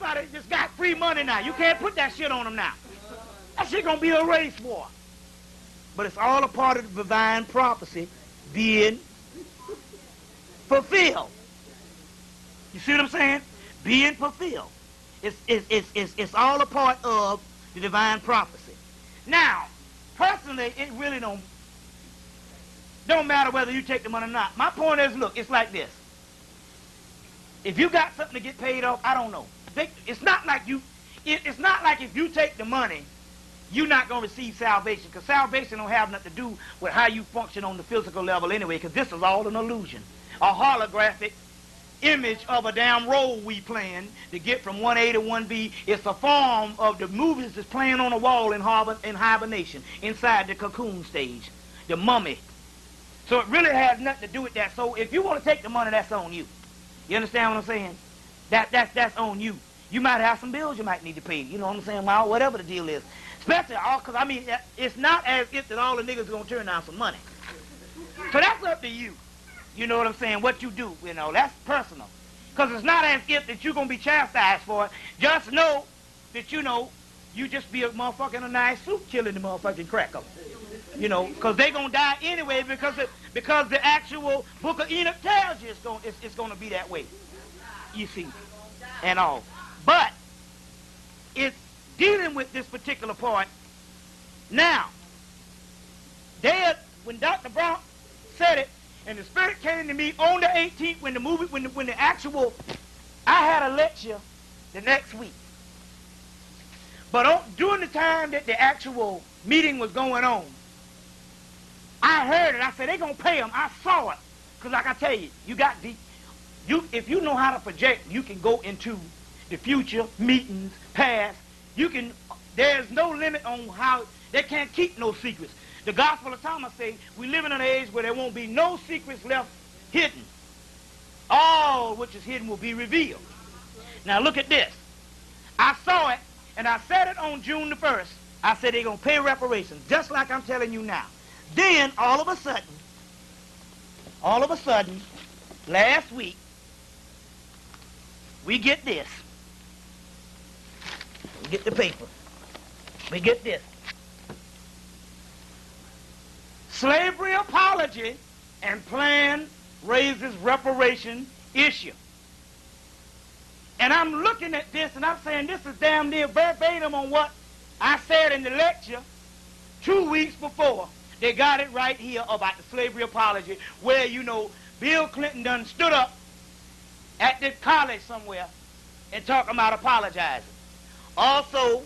everybody just got free money now. You can't put that shit on them now. That shit gonna be a race war. But it's all a part of the divine prophecy being fulfilled. You see what I'm saying? Being fulfilled. It's all a part of the divine prophecy. Now, personally, it really don't matter whether you take the money or not. My point is, look, it's like this. If you got something to get paid off, I don't know. It's not like it's not like if you take the money, you're not going to receive salvation, because salvation don't have nothing to do with how you function on the physical level anyway, because this is all an illusion, a holographic image of a damn role we playing to get from 1A to 1B. It's a form of the movies that's playing on the wall in hibernation, inside the cocoon stage, the mummy. So it really has nothing to do with that. So if you want to take the money, that's on you. You understand what I'm saying? That's on you. You might have some bills you might need to pay. You know what I'm saying? Well, whatever the deal is. Especially because, I mean, it's not as if that all the niggas are going to turn down some money. So that's up to you. You know what I'm saying? What you do, you know, that's personal. Because it's not as if that you're going to be chastised for it. Just know that, you know, you just be a motherfucker in a nice suit killing the motherfucking cracker. You know, because they're going to die anyway because the actual Book of Enoch tells you it's going to be that way. You see, and all. But it's dealing with this particular part. Now, when Dr. Brown said it, and the Spirit came to me on the 18th when the actual, I had a lecture the next week. But during the time that the actual meeting was going on, I heard it. I said, they're going to pay them. I saw it. Because like I tell you, if you know how to project, you can go into the future, meetings, past. There's no limit on how, they can't keep no secrets. The Gospel of Thomas say, we live in an age where there won't be no secrets left hidden. All which is hidden will be revealed. Now look at this. I saw it, and I said it on June the 1st. I said they're going to pay reparations, just like I'm telling you now. Then, all of a sudden, last week, we get this. We get the paper. We get this. Slavery apology and plan raises reparation issue. And I'm looking at this and I'm saying this is damn near verbatim on what I said in the lecture 2 weeks before. They got it right here about the slavery apology, where, you know, Bill Clinton done stood up at this college somewhere and talking about apologizing. Also,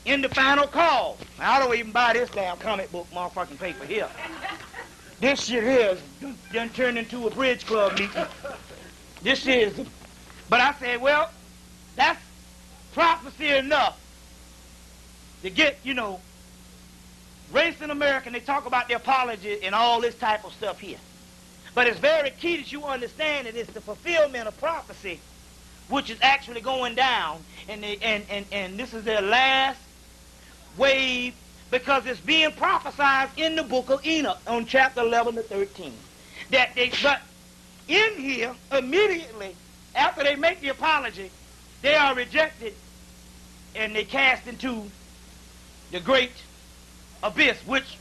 in the final call, now, I don't even buy this damn comic book motherfucking paper here. This shit here is done turned into a bridge club meeting. This is, but I said, well, that's prophecy enough to get, you know, race in America, and they talk about the apology and all this type of stuff here. But it's very key that you understand that it's the fulfillment of prophecy, which is actually going down, and this is their last wave, because it's being prophesied in the book of Enoch on chapter 11 to 13. But in here, immediately after they make the apology, they are rejected and they cast into the great abyss, which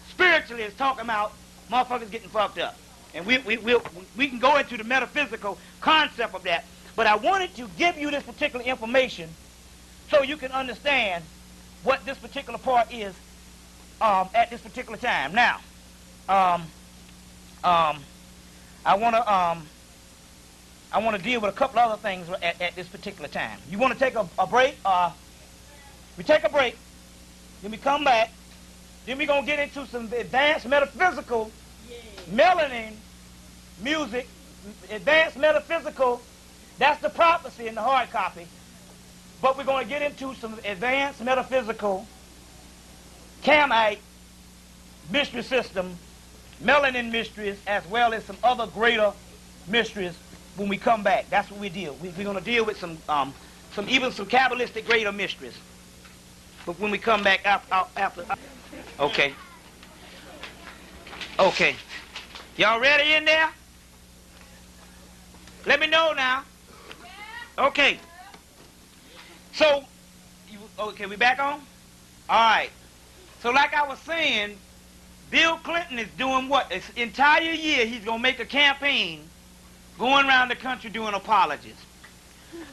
spiritually is talking about motherfuckers getting fucked up. And we can go into the metaphysical concept of that. But I wanted to give you this particular information so you can understand what this particular part is at this particular time. Now, I want to deal with a couple other things at this particular time. You want to take a break? We take a break, then we come back, then we're going to get into some advanced metaphysical melanin music, advanced metaphysical. That's the prophecy in the hard copy. But we're going to get into some advanced metaphysical Camite mystery system, melanin mysteries, as well as some other greater mysteries when we come back. That's what we deal. We're going to deal with some Kabbalistic greater mysteries. But when we come back after. Okay. Okay. Y'all ready in there? Let me know now. Okay. So, okay, we back on? All right. So like I was saying, Bill Clinton is doing what? This entire year he's going to make a campaign going around the country doing apologies.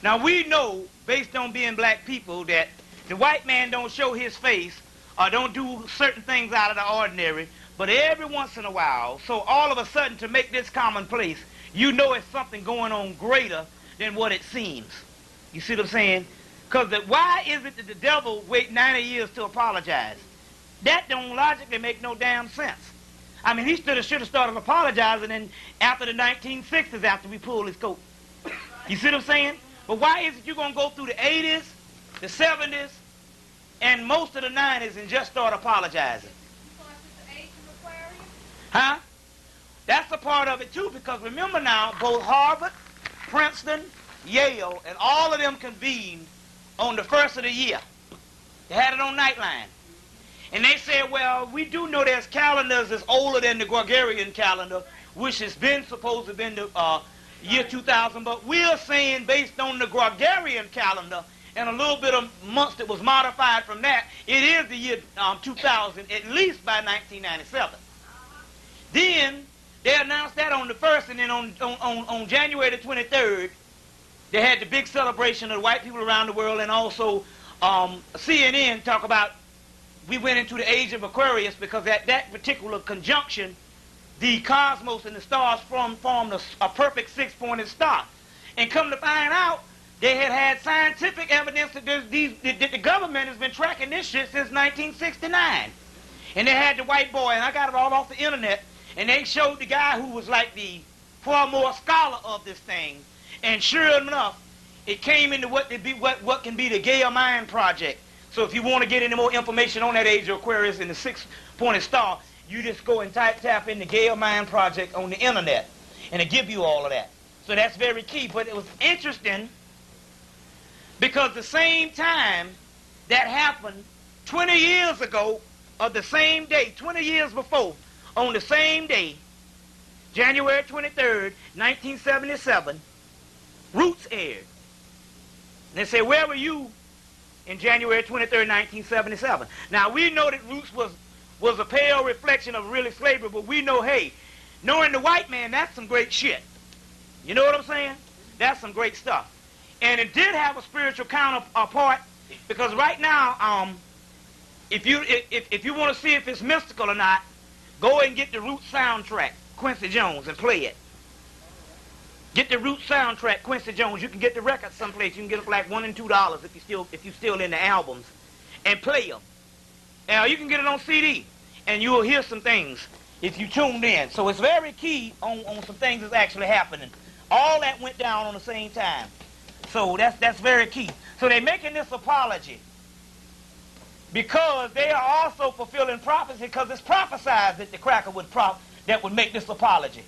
Now we know, based on being black people, that the white man don't show his face or don't do certain things out of the ordinary, but every once in a while, so all of a sudden to make this commonplace, you know it's something going on greater than what it seems. You see what I'm saying? Because why is it that the devil wait 90 years to apologize? That don't logically make no damn sense. I mean, he should have started apologizing after the 1960s, after we pulled his coat. You see what I'm saying? But why is it you're going to go through the 80s, the 70s, and most of the 90s and just start apologizing? Huh? That's a part of it, too, because remember now, both Harvard, Princeton, Yale, and all of them convened on the first of the year. They had it on Nightline. And they said, well, we do know there's calendars that's older than the Gregorian calendar, which has been supposed to have been the year 2000, but we're saying based on the Gregorian calendar and a little bit of months that was modified from that, it is the year 2000, at least by 1997. Then they announced that on the 1st, and then on January the 23rd, they had the big celebration of the white people around the world, and also CNN talk about we went into the age of Aquarius because at that particular conjunction, the cosmos and the stars formed a perfect six-pointed star. And come to find out, they had scientific evidence that the government has been tracking this shit since 1969. And they had the white boy, and I got it all off the internet, and they showed the guy who was like the far more scholar of this thing. And sure enough, it came into what can be the Gaia Mind Project. So if you want to get any more information on that age of Aquarius and the six-pointed star, you just go and tap in the Gaia Mind Project on the internet, and it'll give you all of that. So that's very key. But it was interesting because the same time that happened 20 years ago, of the same day, 20 years before, on the same day, January 23rd, 1977, Roots aired. And they said, where were you in January 23rd, 1977? Now, we know that Roots was a pale reflection of really slavery, but we know, hey, knowing the white man, that's some great shit. You know what I'm saying? That's some great stuff. And it did have a spiritual counterpart, because right now, if you want to see if it's mystical or not, go and get the Roots soundtrack, Quincy Jones, and play it. Get the Roots soundtrack, Quincy Jones. You can get the record someplace. You can get it for like $1 and $2 if you're still in the albums, and play them. Now you can get it on CD, and you will hear some things if you tuned in. So it's very key on some things that's actually happening. All that went down on the same time. So that's very key. So they're making this apology because they are also fulfilling prophecy, because it's prophesied that the cracker would make this apology.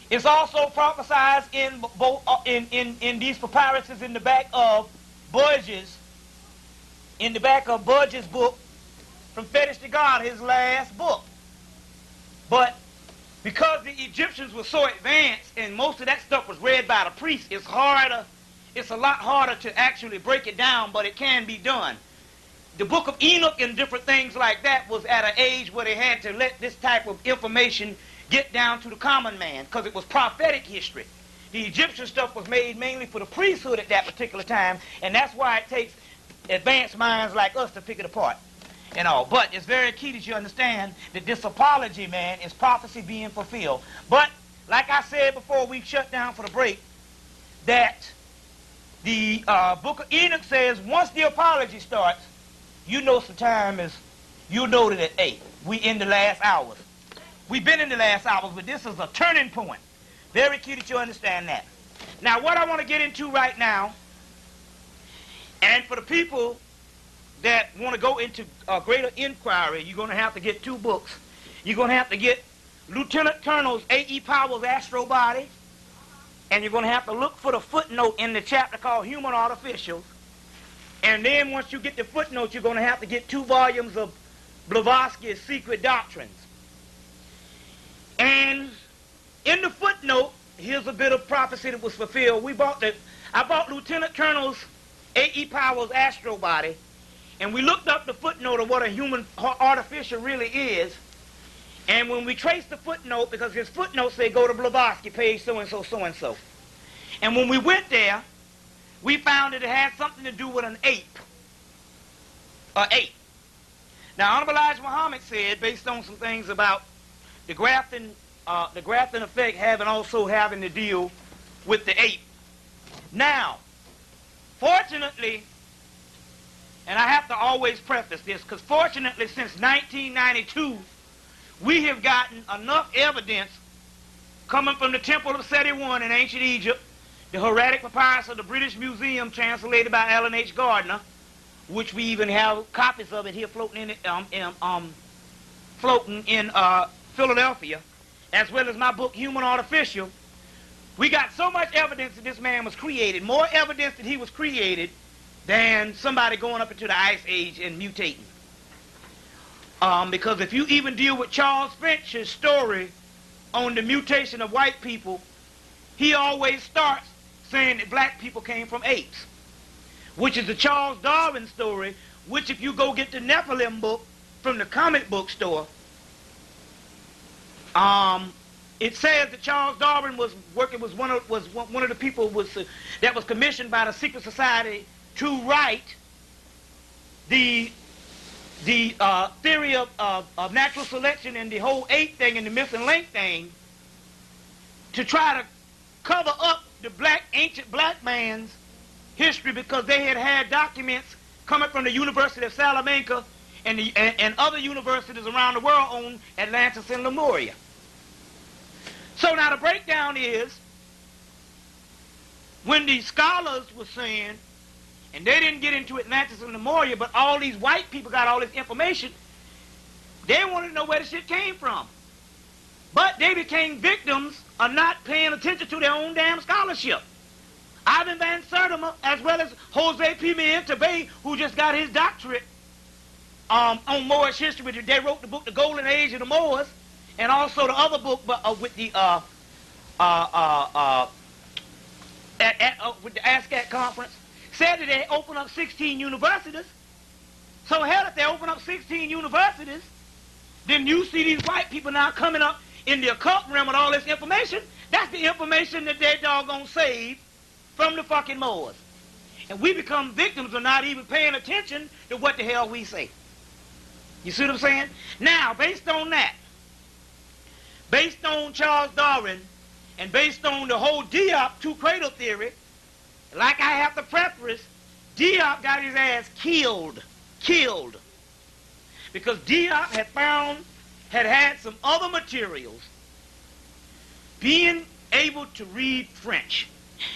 It's also prophesied in both in these papyruses in the back of Budge's book, From Fetish to God, his last book. But because the Egyptians were so advanced and most of that stuff was read by the priests, it's a lot harder to actually break it down, but it can be done. The book of Enoch and different things like that was at an age where they had to let this type of information get down to the common man, because it was prophetic history. The Egyptian stuff was made mainly for the priesthood at that particular time, and that's why it takes advanced minds like us to pick it apart and all. But it's very key that you understand that this apology, man, is prophecy being fulfilled. But like I said before we shut down for the break, that the book of Enoch says once the apology starts, you know some time is, you know that at 8. We in the last hours. We've been in the last hours, but this is a turning point. Very key that you understand that. Now, what I want to get into right now, and for the people that want to go into a greater inquiry, you're going to have to get 2 books. You're going to have to get Lieutenant Colonel's A.E. Powell's Astro Body, and you're going to have to look for the footnote in the chapter called Human Artificials. And then once you get the footnote, you're going to have to get 2 volumes of Blavatsky's Secret Doctrines. And in the footnote, here's a bit of prophecy that was fulfilled. I bought Lieutenant Colonel's A.E. Powell's Astro Body, and we looked up the footnote of what a human artificial really is. And when we traced the footnote, because his footnote said go to Blavatsky, page so-and-so, so-and-so. And when we went there, we found that it had something to do with an ape. An ape. Now, Honorable Elijah Muhammad said, based on some things about the grafting effect having to deal with the ape. Now, fortunately, and I have to always preface this, because fortunately since 1992, we have gotten enough evidence coming from the Temple of Seti I in ancient Egypt, the Hieratic Papyrus of the British Museum translated by Alan H. Gardner, which we even have copies of it here floating in Philadelphia, as well as my book, Human Artificial. We got so much evidence that this man was created, more evidence that he was created than somebody going up into the Ice Age and mutating. Because if you even deal with Charles Finch's story on the mutation of white people, he always starts saying that black people came from apes, which is the Charles Darwin story, which if you go get the Nephilim book from the comic book store, it says that Charles Darwin was working, was one of the people that was commissioned by the secret society to write the theory of natural selection and the whole ape thing and the missing link thing, to try to cover up the ancient black man's history, because they had documents coming from the University of Salamanca and other universities around the world on Atlantis and Lemuria. So now the breakdown is, when these scholars were saying, and they didn't get into Atlantis and Lemuria, but all these white people got all this information, they wanted to know where the shit came from. But they became victims of not paying attention to their own damn scholarship. Ivan Van Sertima, as well as Jose Pimienta Bay, who just got his doctorate on Moorish history. They wrote the book, The Golden Age of the Moors, and also the other book with the ASCAT conference, said that they opened up 16 universities. So hell, if they open up 16 universities, then you see these white people now coming up in the occult realm with all this information. That's the information that they're doggone saved from the fucking Moors. And we become victims of not even paying attention to what the hell we say. You see what I'm saying? Now, based on that, based on Charles Darwin, and based on the whole Diop two-cradle theory, like I have to preface, Diop got his ass killed. Because Diop had some other materials, being able to read French,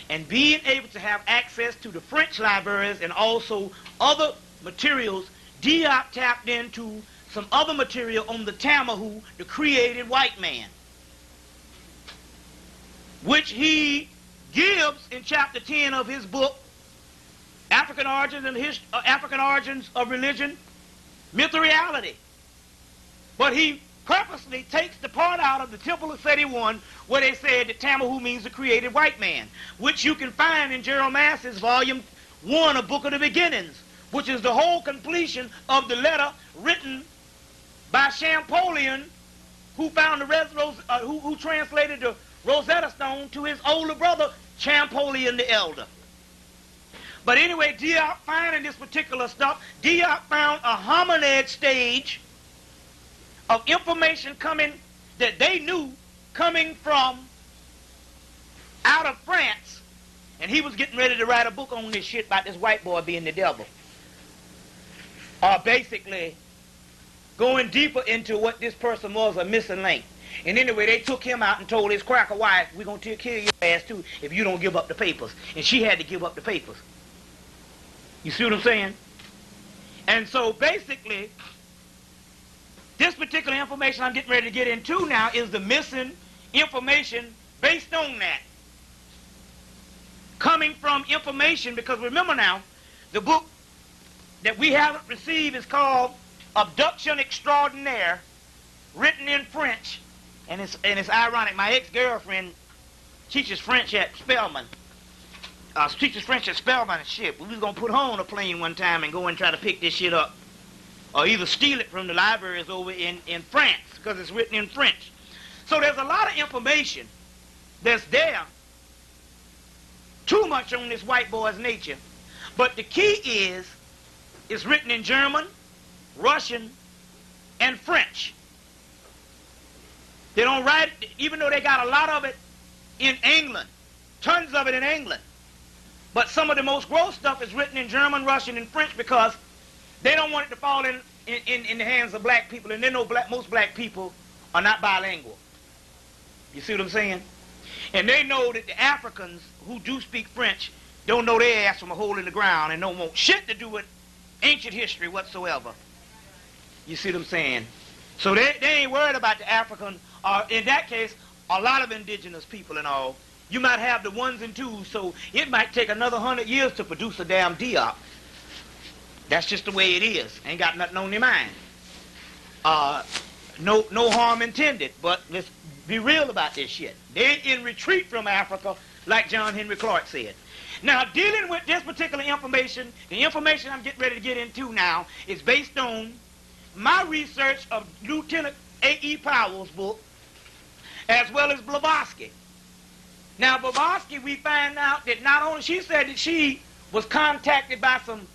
and being able to have access to the French libraries and also other materials. Diop tapped into some other material on the Tamahu, the created white man, which he gives in chapter 10 of his book, African Origins of Religion, Myth or Reality. But he purposely takes the part out of the Temple of Seti I where they said that Tamahu means the created white man, which you can find in Gerald Massey's volume 1 of Book of the Beginnings, which is the whole completion of the letter written by Champollion, who found who translated the Rosetta Stone to his older brother, Champollion the Elder. But anyway, Diop finding this particular stuff, Diop found a hominid stage of information coming that they knew coming from out of France, and he was getting ready to write a book on this shit about this white boy being the devil. Basically going deeper into what this person was, a missing link. And anyway, they took him out and told his cracker wife, we're going to kill your ass too if you don't give up the papers. And she had to give up the papers. You see what I'm saying? And so basically, this particular information I'm getting ready to get into now is the missing information based on that. Coming from information, because remember now, the book that we haven't received is called Abduction Extraordinaire, written in French. And it's ironic. My ex-girlfriend teaches French at Spelman. teaches French at Spellmanship. We was going to put her on a plane one time and go and try to pick this shit up. Or either steal it from the libraries over in France, because it's written in French. So there's a lot of information that's there, too much on this white boy's nature. But the key is, it's written in German, Russian, and French. They don't write it, even though they got a lot of it in England, tons of it in England. But some of the most gross stuff is written in German, Russian, and French because they don't want it to fall in the hands of black people, and they know most black people are not bilingual. You see what I'm saying? And they know that the Africans who do speak French don't know their ass from a hole in the ground and don't want shit to do with ancient history whatsoever. You see what I'm saying? So they ain't worried about the African, or in that case, a lot of indigenous people and all. You might have the ones and twos, so it might take another 100 years to produce a damn Diop. That's just the way it is. Ain't got nothing on their mind. No harm intended, but let's be real about this shit. They're in retreat from Africa, like John Henry Clark said. Now, dealing with this particular information, the information I'm getting ready to get into now is based on my research of Lieutenant A.E. Powell's book, as well as Blavatsky. Now, Blavatsky, we find out that not only, she said that she was contacted by some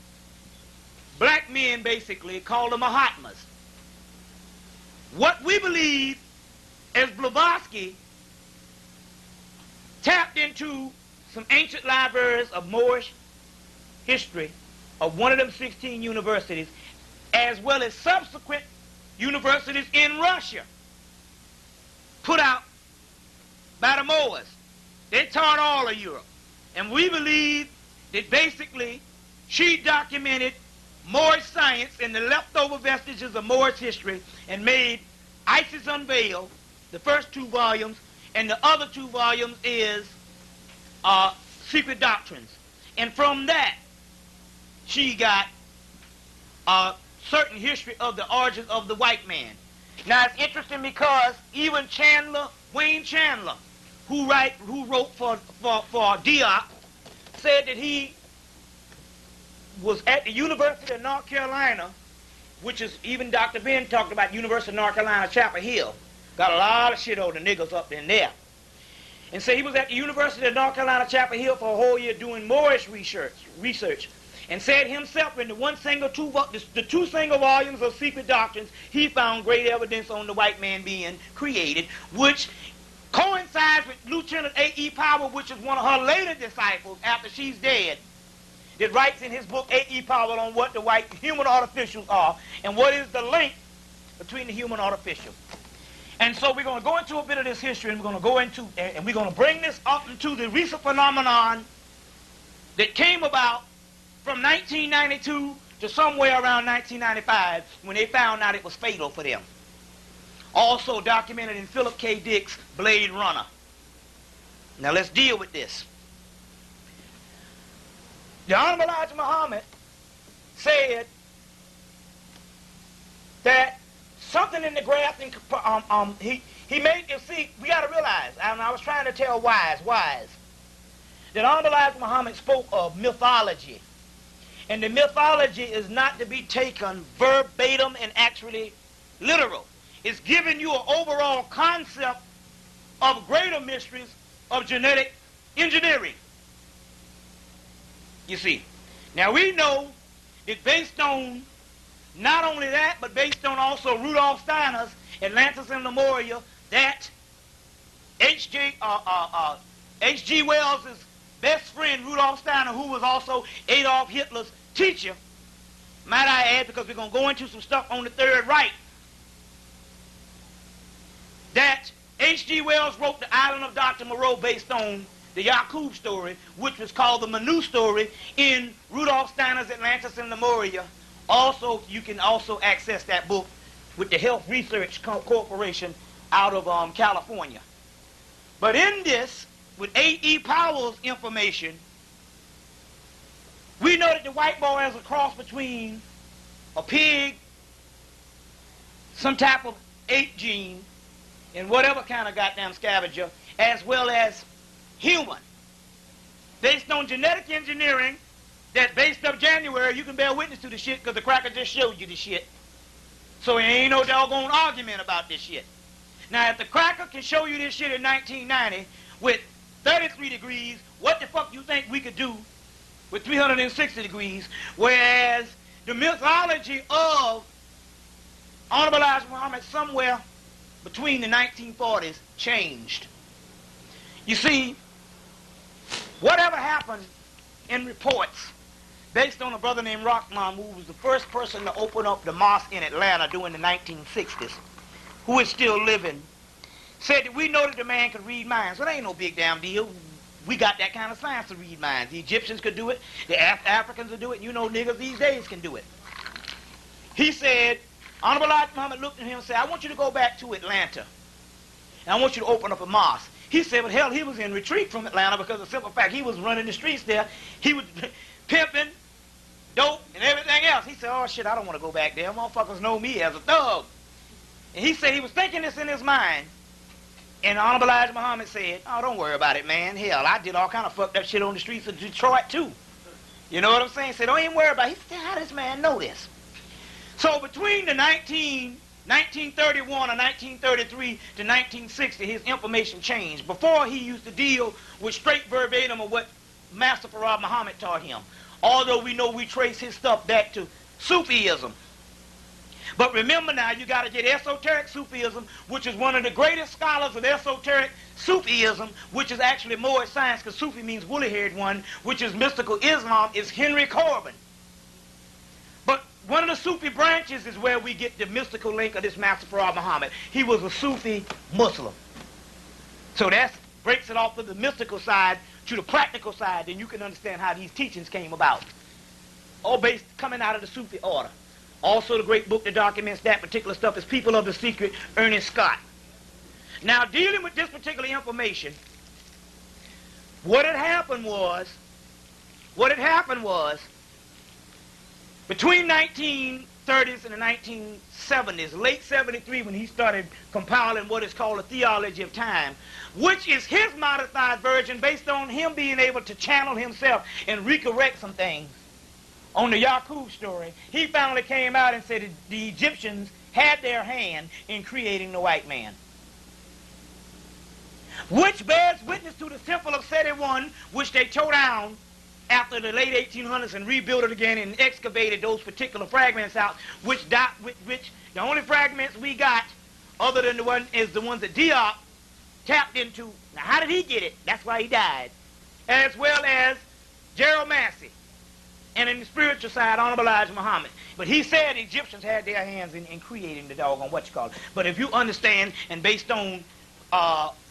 black men, basically, called the Mahatmas. What we believe as Blavatsky tapped into some ancient libraries of Moorish history of one of them 16 universities, as well as subsequent universities in Russia, put out by the Moors. They taught all of Europe. And we believe that basically she documented Moorish science and the leftover vestiges of Moorish history and made Isis Unveiled, the first 2 volumes, and the other 2 volumes is Secret Doctrines. And from that, she got a certain history of the origins of the white man. Now, it's interesting because even Wayne Chandler, who wrote for Diop, said that he was at the University of North Carolina, which is, even Dr. Ben talked about University of North Carolina, Chapel Hill. Got a lot of shit on the niggas up in there. And so he was at the University of North Carolina, Chapel Hill for a whole year doing Moorish research. And said himself in the 2 single volumes of Secret Doctrines, he found great evidence on the white man being created, which coincides with Lieutenant A.E. Powell, which is one of her later disciples after she's dead, that writes in his book A.E. Powell on what the white human artificials are and what is the link between the human artificial. And so we're going to go into a bit of this history, and we're going to go into, and we're going to bring this up into the recent phenomenon that came about from 1992 to somewhere around 1995 when they found out it was fatal for them. Also documented in Philip K. Dick's Blade Runner. Now let's deal with this. The Honorable Elijah Muhammad said that something in the grafting, he made, you see, we got to realize, and I was trying to tell wise, that Honorable Elijah Muhammad spoke of mythology. And the mythology is not to be taken verbatim and actually literal. It's giving you an overall concept of greater mysteries of genetic engineering. You see. Now we know that based on not only that, but based on also Rudolf Steiner's Atlantis and Lemuria, that H.G. Wells' best friend, Rudolf Steiner, who was also Adolf Hitler's teacher, might I add, because we're going to go into some stuff on the Third Reich, that H.G. Wells wrote The Island of Dr. Moreau based on the Yakub story, which was called the Manu story in Rudolf Steiner's Atlantis and Lemuria. Also, you can also access that book with the Health Research Corporation out of California. But in this, with A.E. Powell's information, we know that the white boy is a cross between a pig, some type of ape gene, and whatever kind of goddamn scavenger, as well as human. based on genetic engineering that based up January, you can bear witness to the shit because the cracker just showed you the shit. So there ain't no doggone argument about this shit. Now, if the cracker can show you this shit in 1990 with 33 degrees, what the fuck you think we could do with 360 degrees, whereas the mythology of Honorable Elijah Muhammad somewhere between the 1940s changed. You see, whatever happened in reports based on a brother named Rahman, who was the first person to open up the mosque in Atlanta during the 1960s, who is still living, said that we know that the man could read minds. Well, that ain't no big damn deal. We got that kind of science to read minds. The Egyptians could do it. The Africans could do it. You know, niggas these days can do it. He said, Honorable Elijah Muhammad looked at him and said, I want you to go back to Atlanta, and I want you to open up a mosque. He said, but hell, he was in retreat from Atlanta because of the simple fact he was running the streets there. He was pimping, dope, and everything else. He said, oh, shit, I don't want to go back there. Motherfuckers know me as a thug. And he said he was thinking this in his mind. And Honorable Elijah Muhammad said, oh, don't worry about it, man. Hell, I did all kind of fucked up shit on the streets of Detroit, too. You know what I'm saying? He said, don't even worry about it. He said, how does this man know this? So between the 1931 or 1933 to 1960, his information changed. Before, he used to deal with straight verbatim of what Master Farad Muhammad taught him. Although we know we trace his stuff back to Sufism. But remember now, you got to get esoteric Sufism, which is one of the greatest scholars of esoteric Sufism, which is actually more science, because Sufi means woolly-haired one, which is mystical Islam, is Henry Corbin. But one of the Sufi branches is where we get the mystical link of this Master Farad Muhammad. He was a Sufi Muslim. So that breaks it off of the mystical side to the practical side, then you can understand how these teachings came about. All based, coming out of the Sufi order. Also, the great book that documents that particular stuff is People of the Secret, Ernest Scott. Now, dealing with this particular information, what had happened was, between 1930s and the 1970s, late 73, when he started compiling what is called a theology of time, which is his modified version based on him being able to channel himself and recorrect some things. On the Yaqub story, he finally came out and said that the Egyptians had their hand in creating the white man. Which bears witness to the temple of Seti I, which they tore down after the late 1800s and rebuilt it again and excavated those particular fragments out, which the only fragments we got, other than the one, is the ones that Diop tapped into. Now, how did he get it? That's why he died. As well as Gerald Massey. And in the spiritual side, Honorable Elijah Muhammad. But he said the Egyptians had their hands in creating the doggone what-you-call-it. But if you understand, and based on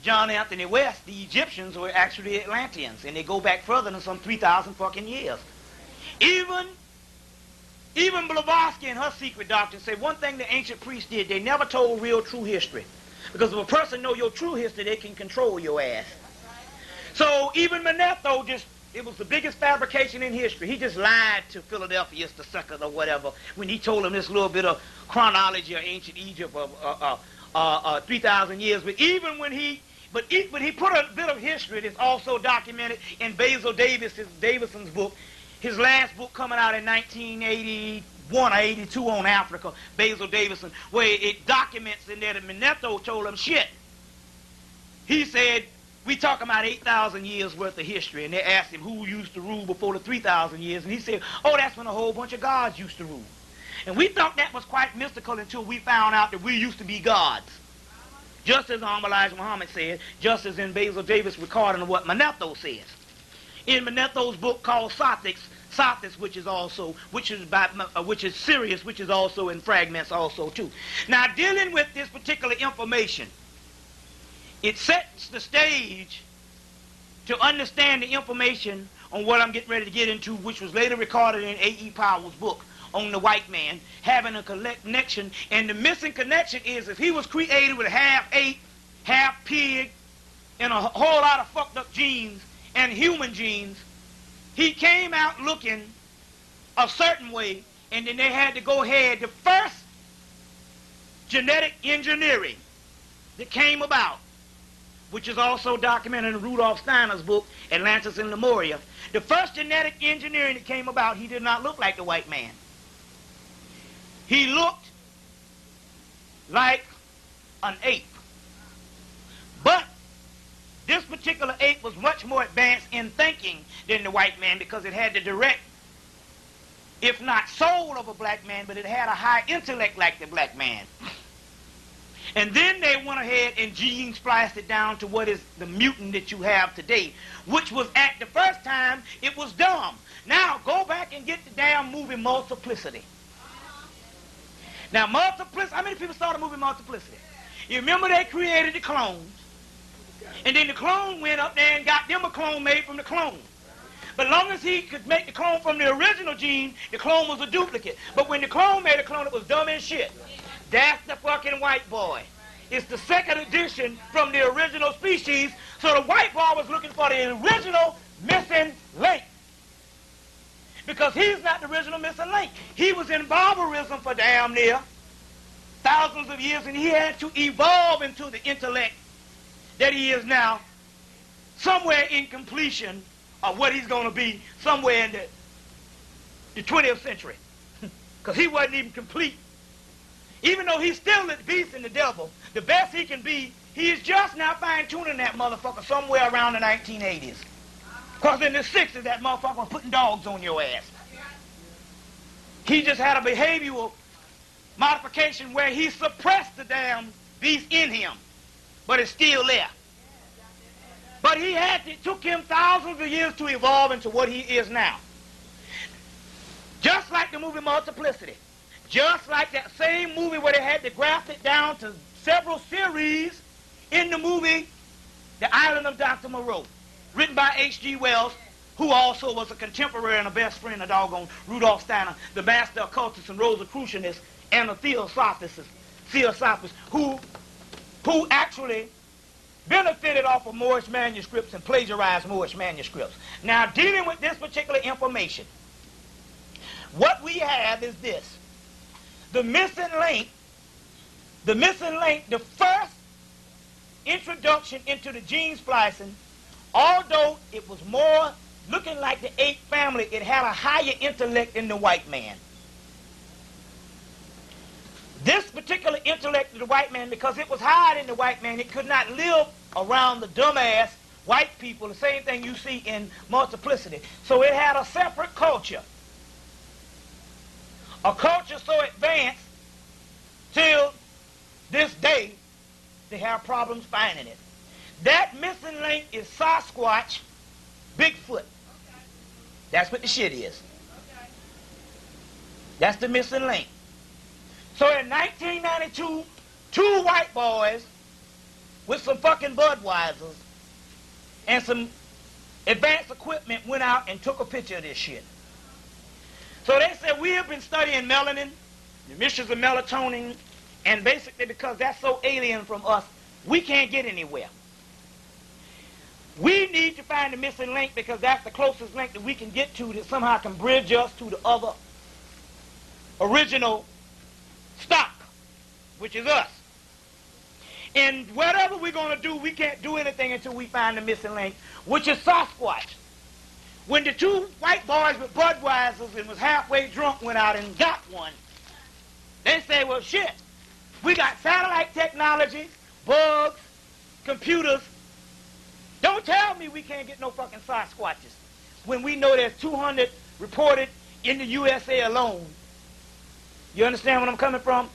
John Anthony West, the Egyptians were actually Atlanteans, and they go back further than some 3,000 fucking years. Even Blavatsky and her secret doctrine say one thing the ancient priests did, they never told real true history. Because if a person know your true history, they can control your ass. So even Manetho it was the biggest fabrication in history. He just lied to Philadelphus the second or whatever when he told him this little bit of chronology of ancient Egypt of 3,000 years. But even when he put a bit of history that's also documented in Basil Davison's book, his last book coming out in 1981 or 82 on Africa, Basil Davison, where it documents in there that Manetho told him shit. He said, we talk about 8,000 years worth of history, and they asked him who used to rule before the 3,000 years, and he said, oh, that's when a whole bunch of gods used to rule. And we thought that was quite mystical until we found out that we used to be gods. Just as Elijah Muhammad said, just as in Basil Davis recording of what Manetho says. In Manetho's book called Sothis, which is Sirius, which is also in fragments also too. Now, dealing with this particular information, it sets the stage to understand the information on what I'm getting ready to get into, which was later recorded in A.E. Powell's book on the white man, having a connection. And the missing connection is if he was created with half ape, half pig, and a whole lot of fucked up genes and human genes, he came out looking a certain way, and then they had to go ahead. The first genetic engineering that came about which is also documented in Rudolf Steiner's book, Atlantis and Lemuria, the first genetic engineering that came about, he did not look like the white man. He looked like an ape. But this particular ape was much more advanced in thinking than the white man because it had the direct, if not soul of a black man, but it had a high intellect like the black man. And then they went ahead and gene spliced it down to what is the mutant that you have today, which was at the first time, it was dumb. Now, go back and get the damn movie Multiplicity. Now, Multiplicity, how many people saw the movie Multiplicity? You remember they created the clones, and then the clone went up there and got them a clone made from the clone. But long as he could make the clone from the original gene, the clone was a duplicate. But when the clone made a clone, it was dumb as shit. That's the fucking white boy. It's the second edition from the original species, so the white boy was looking for the original missing link. Because he's not the original missing link. He was in barbarism for damn near thousands of years, and he had to evolve into the intellect that he is now, somewhere in completion of what he's going to be somewhere in the 20th century. Because he wasn't even complete. Even though he's still the beast and the devil, the best he can be, he is just now fine-tuning that motherfucker somewhere around the 1980s. Because in the 60s, that motherfucker was putting dogs on your ass. He just had a behavioral modification where he suppressed the damn beast in him, but it's still there. But it took him thousands of years to evolve into what he is now. Just like the movie Multiplicity. Just like that same movie where they had to graft it down to several series in the movie The Island of Dr. Moreau, written by H.G. Wells, who also was a contemporary and a best friend of doggone Rudolf Steiner, the master occultist and Rosicrucianist, and a theosophist, who actually benefited off of Moorish manuscripts and plagiarized Moorish manuscripts. Now, dealing with this particular information, what we have is this. The missing link, the first introduction into the gene splicing, although it was more looking like the ape family, it had a higher intellect than the white man. This particular intellect of the white man, because it was higher than the white man, it could not live around the dumbass white people, the same thing you see in Multiplicity. So it had a separate culture. A culture so advanced till this day, they have problems finding it. That missing link is Sasquatch, Bigfoot. That's what the shit is. That's the missing link. So in 1992, two white boys with some fucking Budweisers and some advanced equipment went out and took a picture of this shit. So they said, we have been studying melanin, the emissions of melatonin, and basically because that's so alien from us, we can't get anywhere. We need to find the missing link because that's the closest link that we can get to that somehow can bridge us to the other original stock, which is us. And whatever we're going to do, we can't do anything until we find the missing link, which is Sasquatch. When the two white boys with Budweisers and was halfway drunk went out and got one, they say, well, shit, we got satellite technology, bugs, computers. Don't tell me we can't get no fucking Sasquatches when we know there's 200 reported in the USA alone. You understand where I'm coming from?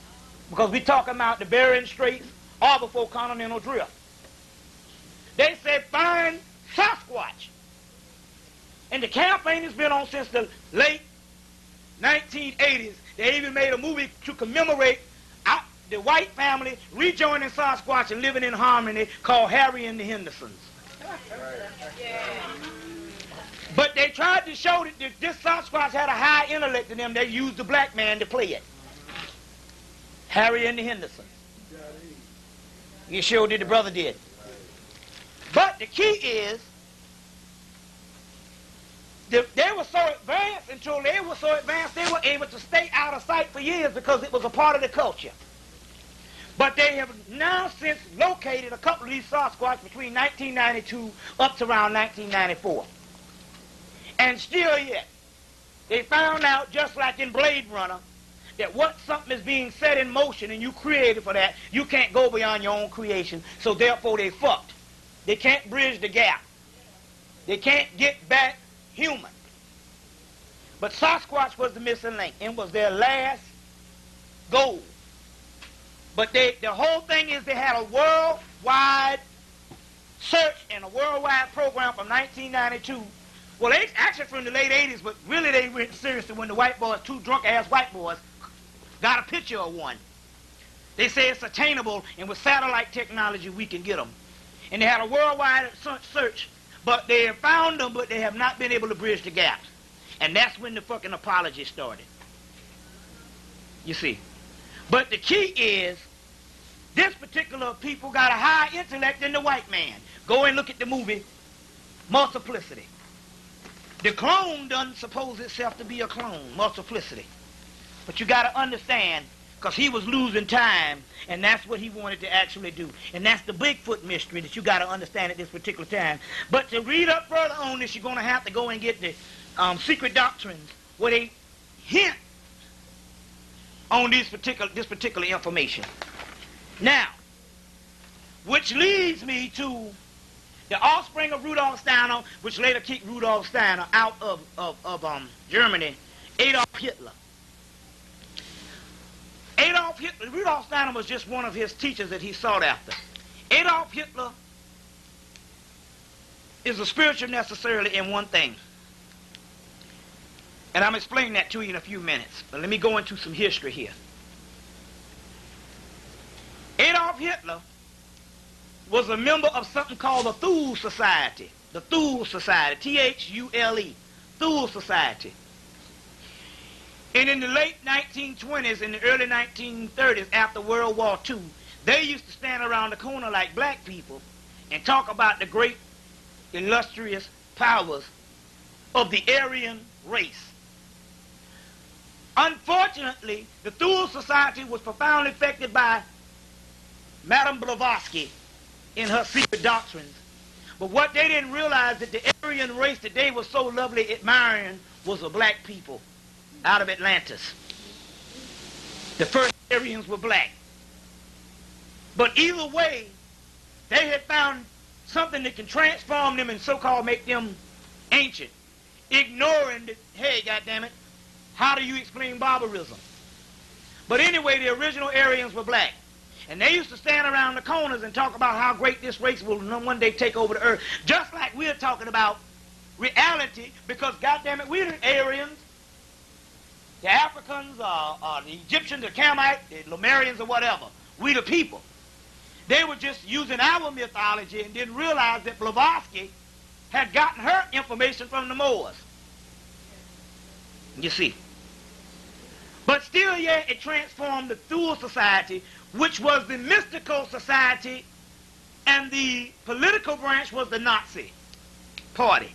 Because we talking about the Bering Straits or before continental drift. They said find Sasquatch. And the campaign has been on since the late 1980s. They even made a movie to commemorate the white family rejoining Sasquatch and living in harmony called Harry and the Hendersons. But they tried to show that this Sasquatch had a high intellect in them. They used the black man to play it. Harry and the Hendersons. You sure did, the brother did. But the key is, they were so advanced, until they were so advanced, they were able to stay out of sight for years because it was a part of the culture. But they have now since located a couple of these Sasquatch between 1992 up to around 1994. And still yet, they found out, just like in Blade Runner, that once something is being set in motion and you created for that, you can't go beyond your own creation. So therefore they fucked. They can't bridge the gap. They can't get back human. But Sasquatch was the missing link. It was their last goal. But the whole thing is they had a worldwide search and a worldwide program from 1992. Well, they actually from the late 80s, but really they went seriously when the white boys, two drunk-ass white boys, got a picture of one. They say it's attainable, and with satellite technology we can get them. And they had a worldwide search, but they have found them, but they have not been able to bridge the gaps. And that's when the fucking apology started. You see. But the key is, this particular people got a higher intellect than the white man. Go and look at the movie Multiplicity. The clone doesn't suppose itself to be a clone, Multiplicity. But you got to understand, because he was losing time, and that's what he wanted to actually do. And that's the Bigfoot mystery that you got to understand at this particular time. But to read up further on this, you're going to have to go and get the secret doctrines where they hint on this particular information. Now, which leads me to the offspring of Rudolf Steiner, which later kicked Rudolf Steiner out of Germany, Adolf Hitler. Rudolf Steiner was just one of his teachers that he sought after. Adolf Hitler is a spiritual necessarily in one thing. And I'm explaining that to you in a few minutes. But let me go into some history here. Adolf Hitler was a member of something called the Thule Society. The Thule Society, T-H-U-L-E, Thule Society. And in the late 1920s and the early 1930s, after World War II, they used to stand around the corner like black people and talk about the great, illustrious powers of the Aryan race. Unfortunately, the Thule Society was profoundly affected by Madame Blavatsky in her secret doctrines. But what they didn't realize that the Aryan race that they were so lovely admiring was the black people out of Atlantis. The first Aryans were black. But either way, they had found something that can transform them and so-called make them ancient, ignoring that, hey, goddammit, how do you explain barbarism? But anyway, the original Aryans were black. And they used to stand around the corners and talk about how great this race will one day take over the earth. Just like we're talking about reality, because goddammit, we're the Aryans, the Africans, the Egyptians, the Camites, the Lemurians, or whatever. We the people. They were just using our mythology and didn't realize that Blavatsky had gotten her information from the Moors. You see. But still yet it transformed the Thule Society, which was the mystical society, and the political branch was the Nazi party.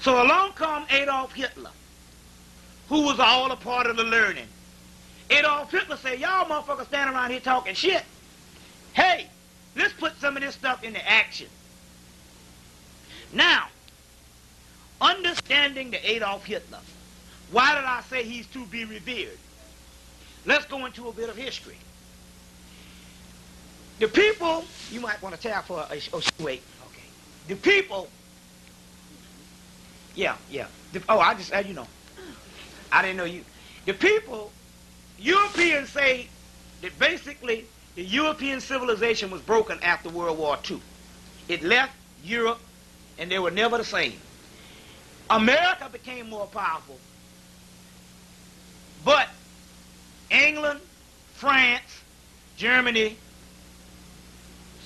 So along come Adolf Hitler, who was all a part of the learning. Adolf Hitler said, y'all motherfuckers standing around here talking shit. Hey, let's put some of this stuff into action. Now, understanding the Adolf Hitler, why did I say he's to be revered? Let's go into a bit of history. The people, you might want to tap for wait, okay. The people, yeah. You know, I didn't know you. The people, Europeans say that basically the European civilization was broken after World War II. It left Europe and they were never the same. America became more powerful, but England, France, Germany,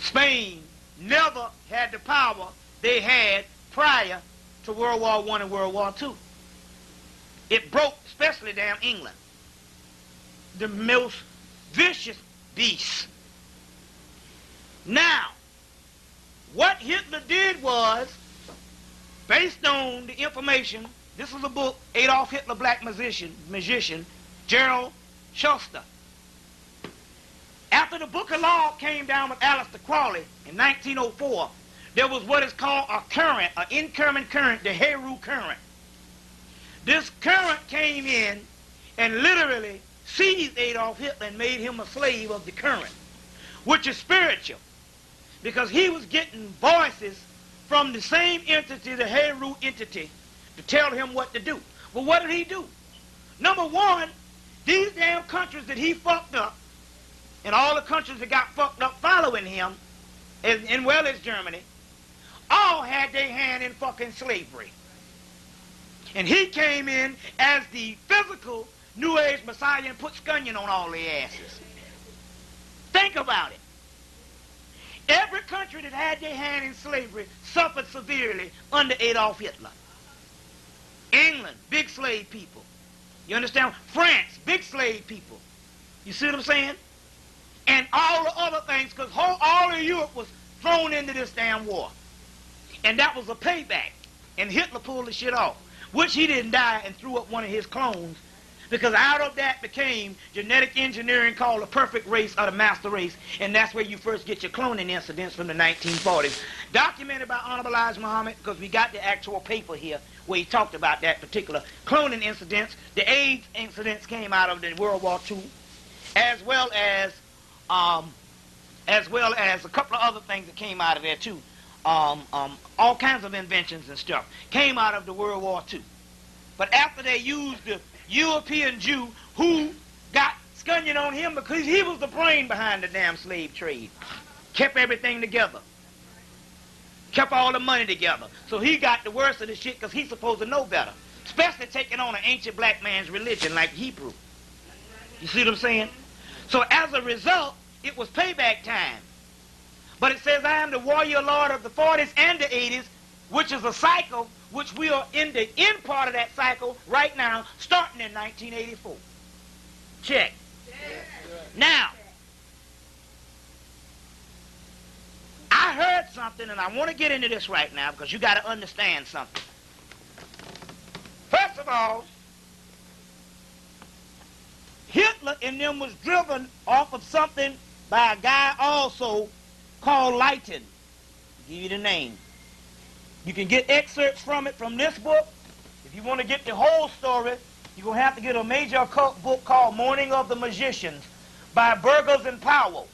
Spain never had the power they had prior to World War I and World War II. It broke, especially damn England, the most vicious beast. Now, what Hitler did was, based on the information, this is a book, Adolf Hitler, Black Magician, Gerald Schuster. After the Book of Law came down with Aleister Crowley in 1904, there was what is called a current, an incoming current, the Heru current. This current came in and literally seized Adolf Hitler and made him a slave of the current, which is spiritual, because he was getting voices from the same entity, the Heru entity, to tell him what to do. Well, what did he do? Number one, these damn countries that he fucked up, and all the countries that got fucked up following him, as well as Germany, all had their hand in fucking slavery. And he came in as the physical New Age Messiah and put scunion on all their asses. Think about it. Every country that had their hand in slavery suffered severely under Adolf Hitler. England, big slave people. You understand? France, big slave people. You see what I'm saying? And all the other things, because all of Europe was thrown into this damn war. And that was a payback. And Hitler pulled the shit off, which he didn't die and threw up one of his clones, because out of that became genetic engineering called the perfect race or the master race, and that's where you first get your cloning incidents from the 1940s. Documented by Honorable Elijah Muhammad, because we got the actual paper here where he talked about that particular cloning incidents. The AIDS incidents came out of the World War II, as well as a couple of other things that came out of there too. All kinds of inventions and stuff came out of the World War II. But after they used the European Jew who got scunion on him because he was the brain behind the damn slave trade, kept everything together, kept all the money together. So he got the worst of the shit because he's supposed to know better, especially taking on an ancient black man's religion like Hebrew. You see what I'm saying? So as a result, it was payback time. But it says, I am the warrior lord of the 40s and the 80s, which is a cycle, which we are in the end part of that cycle right now, starting in 1984. Check. Now, I heard something, and I want to get into this right now because you got to understand something. First of all, Hitler and them was driven off of something by a guy also called Leighton. I'll give you the name. You can get excerpts from it from this book. If you want to get the whole story, you're going to have to get a major occult book called Morning of the Magicians by Burgers and Powell.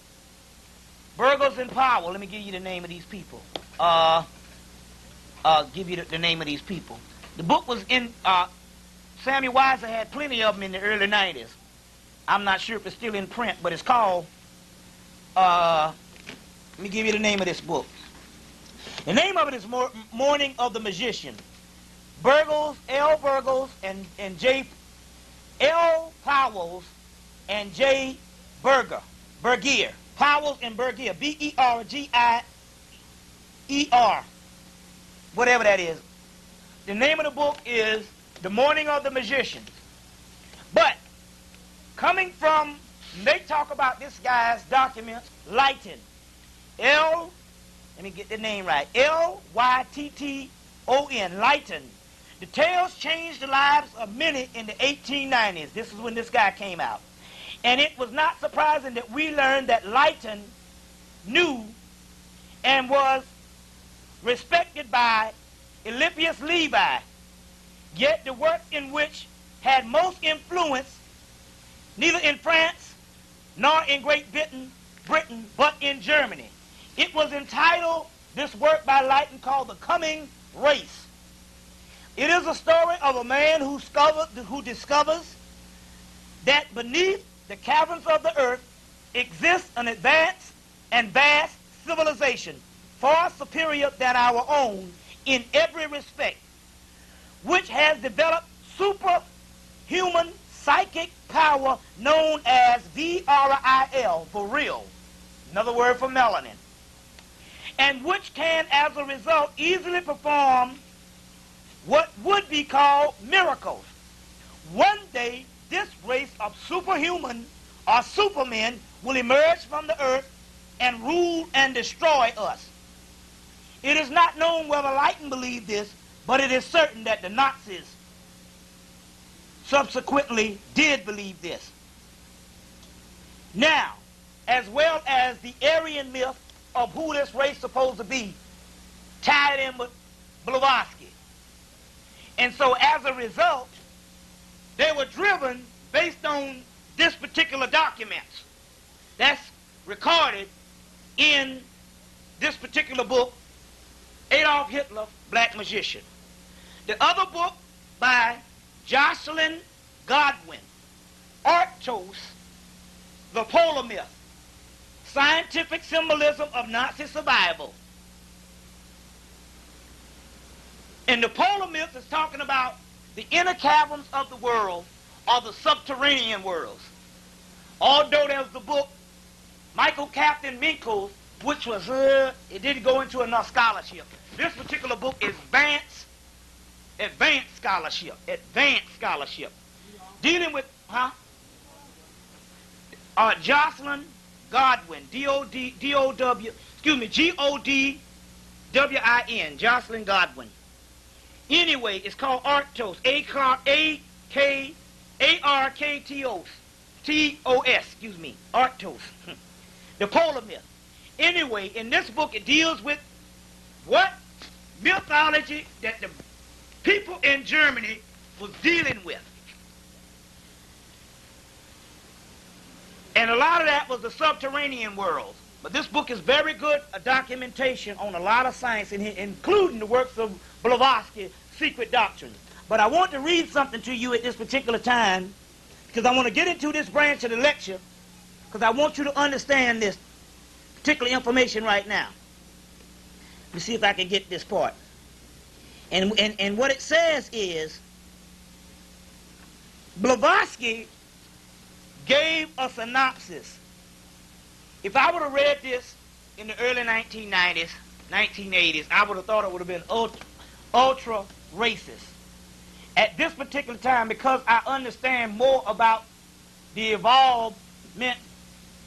Burgers and Powell. Let me give you the name of these people. Give you the name of these people. The book was in, Samuel Weiser had plenty of them in the early 90s. I'm not sure if it's still in print, but it's called, let me give you the name of this book. The name of it is Morning of the Magician. Burgles, L. Burgles, and J. L. Powells and J. Bergier. Powells and Bergier. B-E-R-G-I-E-R. Whatever that is. The name of the book is The Morning of the Magicians. But, coming from, they talk about this guy's documents, Leighton. Let me get the name right. L-Y-T-T-O-N, Leighton. The tales changed the lives of many in the 1890s. This is when this guy came out. And it was not surprising that we learned that Leighton knew and was respected by Elipius Levi, yet the work in which had most influence neither in France nor in Great Britain, but in Germany. It was entitled, this work by Leighton, called The Coming Race. It is a story of a man who discovers that beneath the caverns of the earth exists an advanced and vast civilization, far superior than our own in every respect, which has developed superhuman psychic power known as VRIL, for real, another word for melanin, and which can, as a result, easily perform what would be called miracles. One day, this race of superhuman or supermen will emerge from the earth and rule and destroy us. It is not known whether Leighton believed this, but it is certain that the Nazis subsequently did believe this. Now, as well as the Aryan myth of who this race is supposed to be, tied in with Blavatsky. And so as a result, they were driven based on this particular documents that's recorded in this particular book, Adolf Hitler, Black Magician. The other book by Jocelyn Godwin, Arctos, The Polar Myth, Scientific Symbolism of Nazi Survival. And the Polar Myth is talking about the inner caverns of the world, or the subterranean worlds. Although there's the book, Michael Captain Minko's, which was, it didn't go into enough scholarship. This particular book is advanced scholarship. Dealing with, Jocelyn Godwin, Godwin, Jocelyn Godwin. Anyway, it's called Arctos, A-R-K-T-O-S, Arctos, the Polar Myth. Anyway, in this book, it deals with what mythology that the people in Germany was dealing with. And a lot of that was the subterranean world. But this book is very good, a documentation on a lot of science, including the works of Blavatsky, Secret Doctrine. But I want to read something to you at this particular time, because I want to get into this branch of the lecture, because I want you to understand this particular information right now. Let me see if I can get this part. And what it says is, Blavatsky gave a synopsis. If I would have read this in the early 1990s, 1980s, I would have thought it would have been ultra racist. At this particular time, because I understand more about the evolvement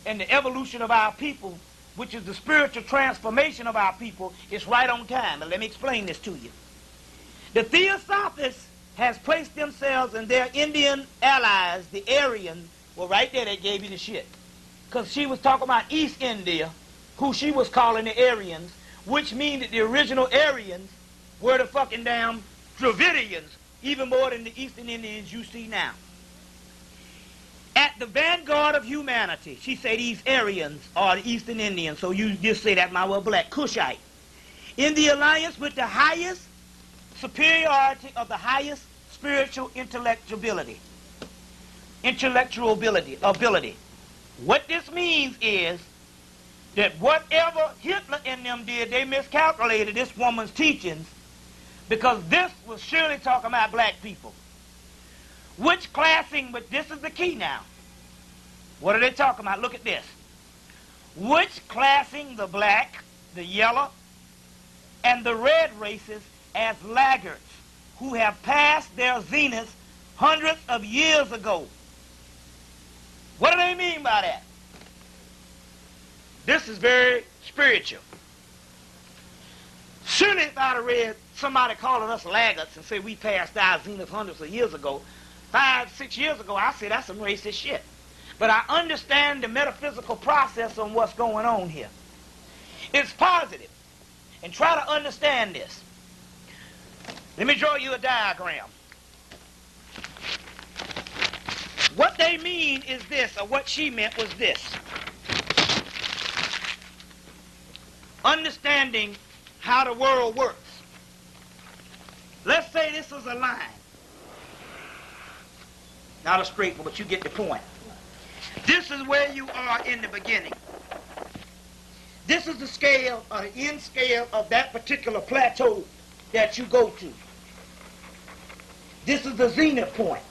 and the evolution of our people, which is the spiritual transformation of our people, it's right on time. But let me explain this to you. The Theosophists has placed themselves and their Indian allies, the Aryans, well, right there they gave you the shit. Because she was talking about East India, who she was calling the Aryans, which means that the original Aryans were the fucking damn Dravidians, even more than the Eastern Indians you see now. At the vanguard of humanity, she said these Aryans are the Eastern Indians, so you just say that my well black Cushite. In the alliance with the highest superiority of the highest spiritual intellectual ability. What this means is that whatever Hitler and them did, they miscalculated this woman's teachings, because this was surely talking about black people. Which classing, but this is the key now. What are they talking about? Look at this. Which classing the black, the yellow, and the red races as laggards who have passed their zenith hundreds of years ago. What do they mean by that? This is very spiritual. Surely if I'd have read somebody calling us laggards and say we passed our zenith hundreds of years ago, 5, 6 years ago, I say that's some racist shit. But I understand the metaphysical process on what's going on here. It's positive. And try to understand this. Let me draw you a diagram. What they mean is this, or what she meant was this. Understanding how the world works. Let's say this is a line. Not a straight one, but you get the point. This is where you are in the beginning. This is the scale, or the end scale of that particular plateau that you go to. This is the zenith point.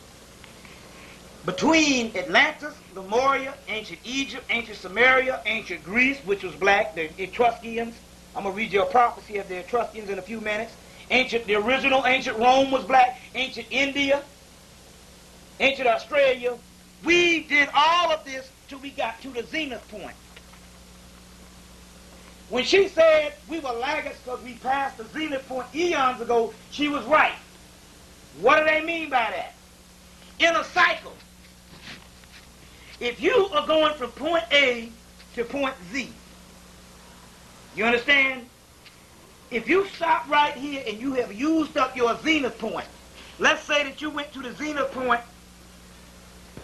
Between Atlantis, Lemuria, ancient Egypt, ancient Samaria, ancient Greece, which was black, the Etruscans. I'm going to read you a prophecy of the Etruscans in a few minutes. The original ancient Rome was black, ancient India, ancient Australia. We did all of this till we got to the zenith point. When she said we were laggards because we passed the zenith point eons ago, she was right. What do they mean by that? In a cycle. If you are going from point A to point Z. You understand? If you stop right here and you have used up your zenith point, let's say that you went to the zenith point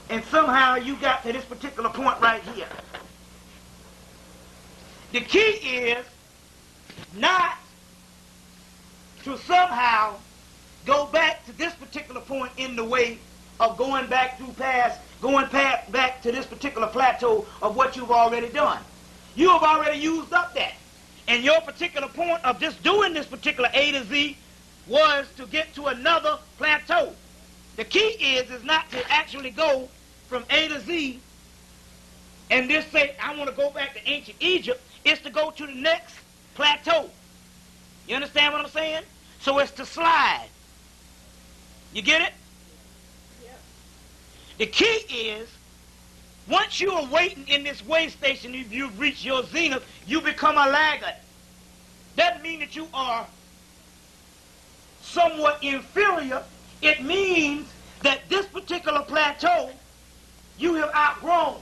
and somehow you got to this particular point right here. The key is not to somehow go back to this particular point in the way of going back back to this particular plateau of what you've already done. You have already used up that. And your particular point of just doing this particular A to Z was to get to another plateau. The key is not to actually go from A to Z and just say, I want to go back to ancient Egypt. It's to go to the next plateau. You understand what I'm saying? So it's to slide. You get it? Yep. The key is, once you are waiting in this way station, if you've reached your zenith, you become a laggard. Doesn't mean that you are somewhat inferior. It means that this particular plateau you have outgrown.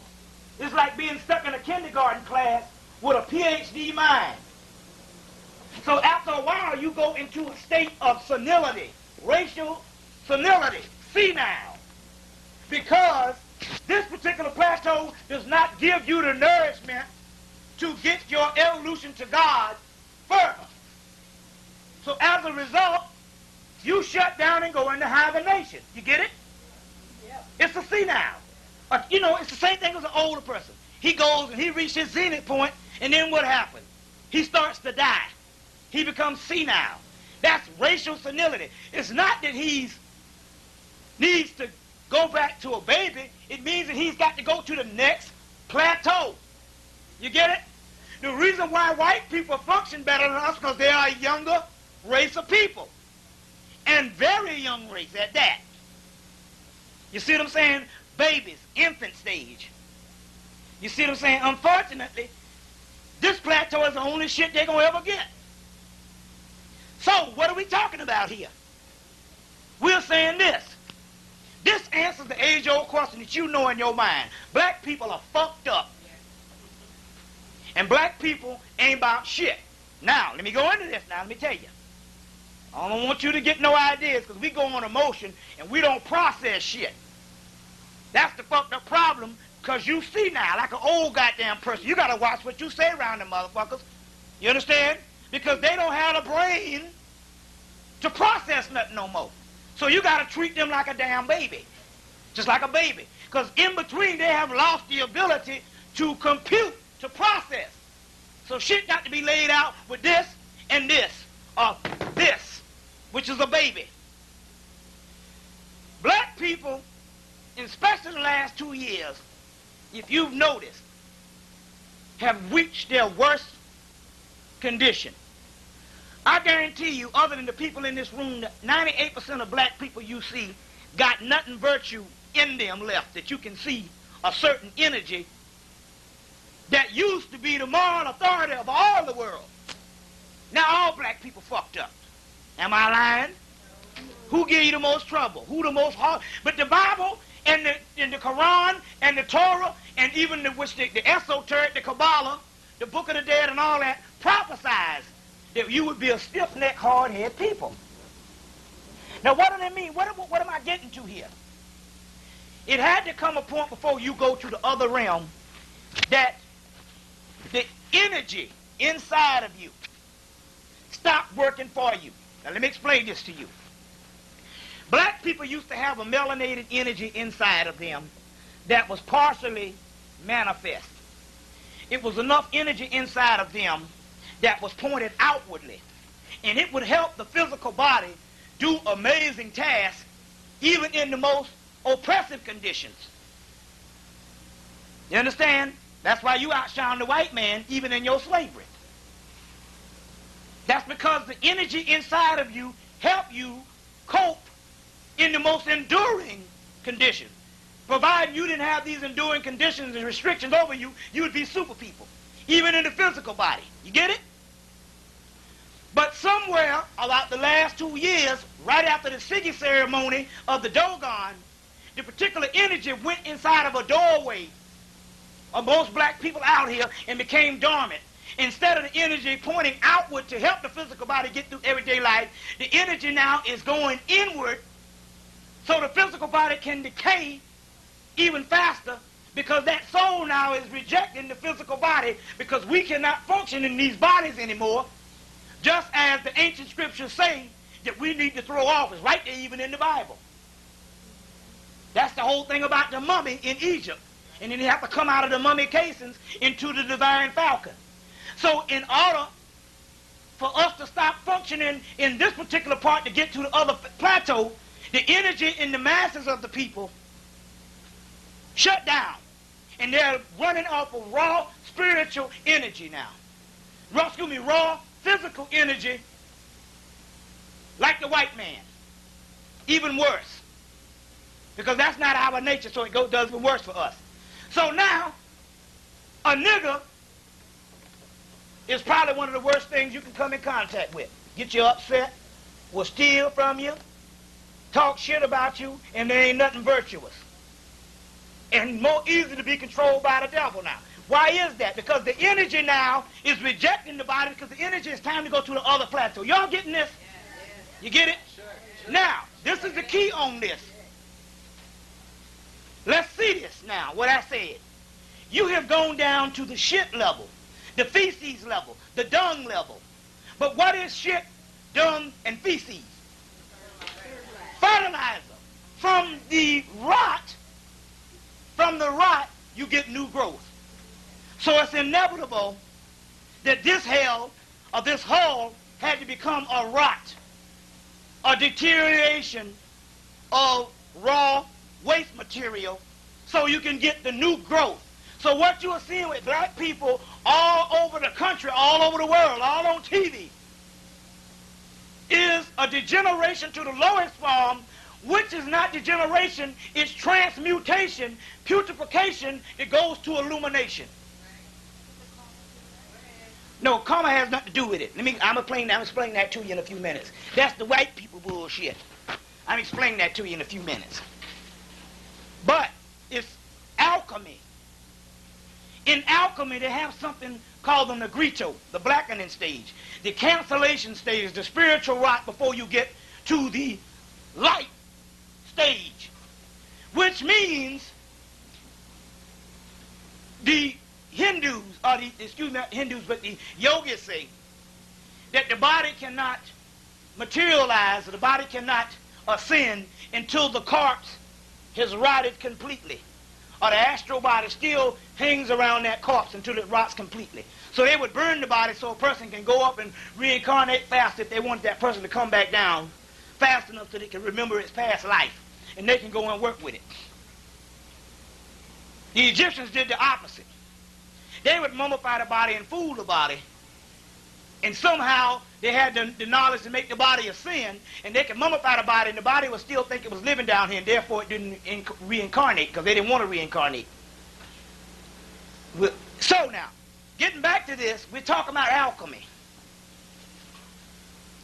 It's like being stuck in a kindergarten class with a PhD mind. So after a while, you go into a state of senility, racial senility, senile, because this particular plateau does not give you the nourishment to get your evolution to God further. So as a result, you shut down and go into hibernation. You get it? Yeah. It's a senile. You know, it's the same thing as an older person. He goes and he reaches his zenith point, and then what happens? He starts to die. He becomes senile. That's racial senility. It's not that he needs to go back to a baby. It means that he's got to go to the next plateau. You get it? The reason why white people function better than us because they are a younger race of people. And very young race at that. You see what I'm saying? Babies, infant stage. You see what I'm saying? Unfortunately, this plateau is the only shit they're going to ever get. So, what are we talking about here? We're saying this. This answers the age-old question that you know in your mind. Black people are fucked up. And black people ain't about shit. Now, let me go into this now. Let me tell you. I don't want you to get no ideas because we go on emotion and we don't process shit. That's the fucked up problem because you see now, like an old goddamn person, you got to watch what you say around them motherfuckers. You understand? Because they don't have a brain to process nothing no more. So you got to treat them like a damn baby. Just like a baby. Because in between they have lost the ability to compute, to process. So shit got to be laid out with this and this, or this, which is a baby. Black people, especially the last 2 years, if you've noticed, have reached their worst condition. I guarantee you, other than the people in this room, 98% of black people you see got nothing virtue in them left, that you can see a certain energy that used to be the moral authority of all the world. Now all black people fucked up. Am I lying? Who gave you the most trouble? Who the most hard? But the Bible and the Quran and the Torah and even the esoteric, the Kabbalah, the Book of the Dead and all that prophesies that you would be a stiff-necked, hard-headed people. Now what do they mean? What am I getting to here? It had to come a point before you go to the other realm that the energy inside of you stopped working for you. Now let me explain this to you. Black people used to have a melanated energy inside of them that was partially manifest. It was enough energy inside of them that was pointed outwardly. And it would help the physical body do amazing tasks even in the most oppressive conditions. You understand? That's why you outshine the white man even in your slavery. That's because the energy inside of you helped you cope in the most enduring conditions. Provided you didn't have these enduring conditions and restrictions over you, you would be super people, even in the physical body. You get it? But somewhere about the last 2 years, right after the Siggy ceremony of the Dogon, the particular energy went inside of a doorway of most black people out here and became dormant. Instead of the energy pointing outward to help the physical body get through everyday life, the energy now is going inward so the physical body can decay even faster, because that soul now is rejecting the physical body, because we cannot function in these bodies anymore, just as the ancient scriptures say that we need to throw off. It's right there even in the Bible. That's the whole thing about the mummy in Egypt. And then you have to come out of the mummy casings into the divine falcon. So in order for us to stop functioning in this particular part to get to the other plateau, the energy in the masses of the people shut down. And they're running off of raw spiritual energy now. Raw physical energy, like the white man. Even worse. Because that's not our nature, so it does even worse for us. So now, a nigger is probably one of the worst things you can come in contact with. Get you upset, will steal from you, talk shit about you, and there ain't nothing virtuous. And more easy to be controlled by the devil now. Why is that? Because the energy now is rejecting the body, because the energy is time to go to the other plateau. Y'all getting this? You get it? Sure. Now, this is the key on this. Let's see this now, what I said. You have gone down to the shit level, the feces level, the dung level. But what is shit, dung, and feces? Fertilizer. From the rot, you get new growth. So it's inevitable that this hell, or this hull, had to become a rot, a deterioration of raw waste material, so you can get the new growth. So what you are seeing with black people all over the country, all over the world, all on TV, is a degeneration to the lowest form, which is not degeneration, it's transmutation, putrefaction, it goes to illumination. No, karma has nothing to do with it. I'm explain that to you in a few minutes. That's the white people bullshit. I'm explaining that to you in a few minutes. But it's alchemy. In alchemy, they have something called the negrito, the blackening stage, the cancellation stage, the spiritual rot before you get to the light stage, which means the Hindus, or the, excuse me, not Hindus, but the yogis say that the body cannot materialize, or the body cannot ascend until the corpse has rotted completely, or the astral body still hangs around that corpse until it rots completely. So they would burn the body so a person can go up and reincarnate fast if they want that person to come back down fast enough so they can remember its past life, and they can go and work with it. The Egyptians did the opposite. They would mummify the body and fool the body, and somehow they had the knowledge to make the body ascend, and they could mummify the body, and the body would still think it was living down here, and therefore it didn't reincarnate, because they didn't want to reincarnate. So now, getting back to this, we're talking about alchemy.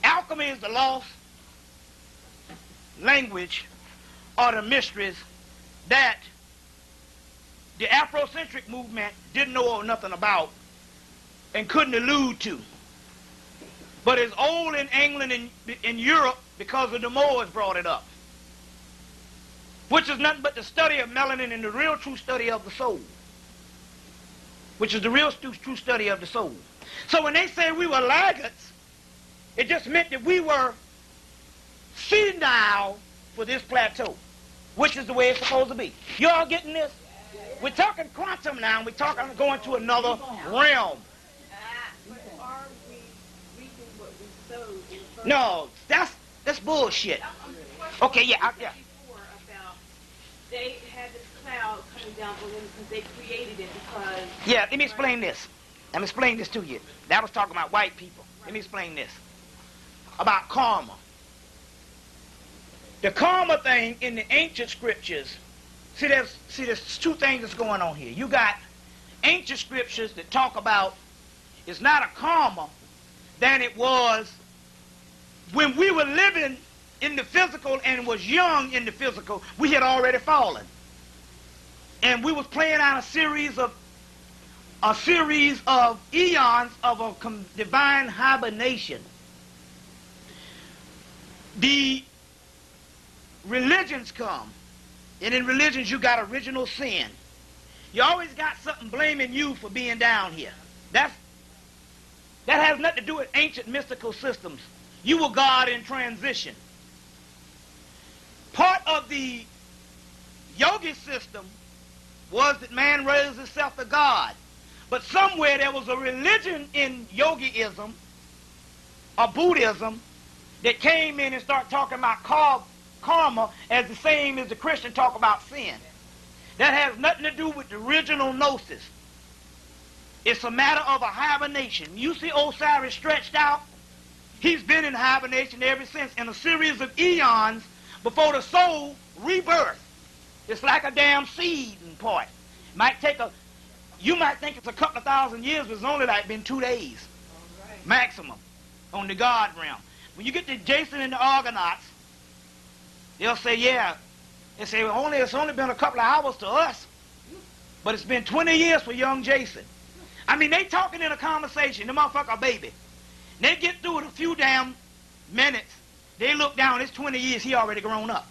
Alchemy is the lost language or the mysteries that the Afrocentric movement didn't know nothing about and couldn't allude to. But it's old in England and in Europe because of the Moors brought it up, which is nothing but the study of melanin and the real true study of the soul, which is the real true study of the soul. So when they say we were laggards, it just meant that we were senile for this plateau, which is the way it's supposed to be. You all getting this? We're talking quantum now, and we're talking going to another realm. Are we reaping what we sowed? No, that's bullshit. Okay, yeah. Before about they had this cloud coming down below because they created it because. Yeah, let me explain this. Let me explain this to you. That was talking about white people. Let me explain this about karma. The karma thing in the ancient scriptures. See, there's two things that's going on here. You got ancient scriptures that talk about it's not a karma than it was when we were living in the physical and was young in the physical. We had already fallen, and we was playing out a series of a series of eons of a divine hibernation. The religions come, and in religions you got original sin. You always got something blaming you for being down here. That has nothing to do with ancient mystical systems. You were God in transition. Part of the yogi system was that man raised himself to God. But somewhere there was a religion in yogiism or Buddhism that came in and started talking about karma as the same as the Christian talk about sin. That has nothing to do with the original gnosis. It's a matter of a hibernation. You see Osiris stretched out? He's been in hibernation ever since, in a series of eons before the soul rebirth. It's like a damn seed in part. You might think it's a couple of thousand years, but it's only like been 2 days. Right. Maximum on the God realm. When you get to Jason and the Argonauts, they'll say, yeah. They say, well, it's only been a couple of hours to us, but it's been 20 years for young Jason. I mean, they talking in a conversation, the motherfucker a baby. They get through it a few damn minutes. They look down, it's 20 years, he already grown up.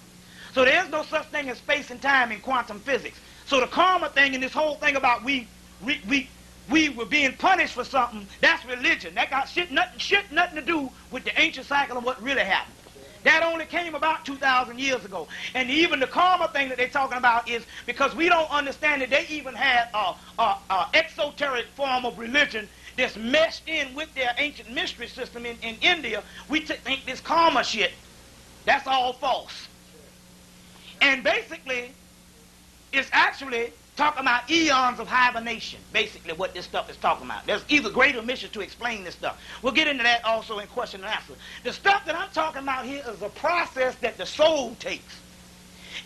So there's no such thing as space and time in quantum physics. So the karma thing and this whole thing about we were being punished for something, that's religion. That got nothing to do with the ancient cycle of what really happened. That only came about 2,000 years ago. And even the karma thing that they're talking about is because we don't understand that they even had a exoteric form of religion that's meshed in with their ancient mystery system in India. We think this karma shit, that's all false. And basically, it's actually talking about eons of hibernation, basically what this stuff is talking about. There's either greater mission to explain this stuff. We'll get into that also in question and answer. The stuff that I'm talking about here is a process that the soul takes.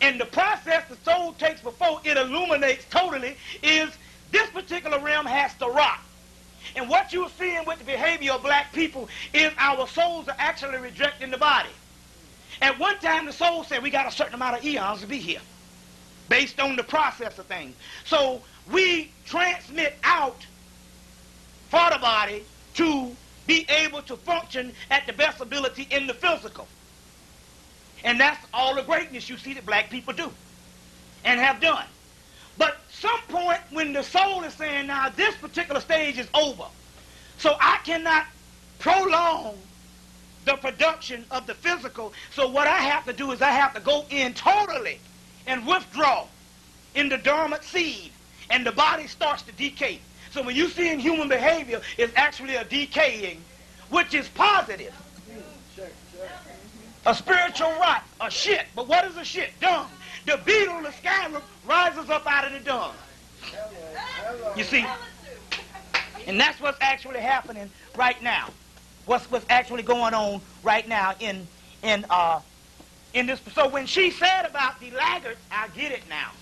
And the process the soul takes before it illuminates totally is this particular realm has to rot. And what you're seeing with the behavior of black people is our souls are actually rejecting the body. At one time, the soul said we got a certain amount of eons to be here, based on the process of things. So we transmit out for the body to be able to function at the best ability in the physical. And that's all the greatness you see that black people do and have done. But some point when the soul is saying, now this particular stage is over, so I cannot prolong the production of the physical, so what I have to do is I have to go in totally and withdraw in the dormant seed, and the body starts to decay. So when you see in human behavior, it's actually a decaying, which is positive. A spiritual rot, a shit. But what is a shit? Dung. The beetle, the scarab, rises up out of the dung. You see? And that's what's actually happening right now. What's actually going on right now in this. So when she said about the laggards, I get it now.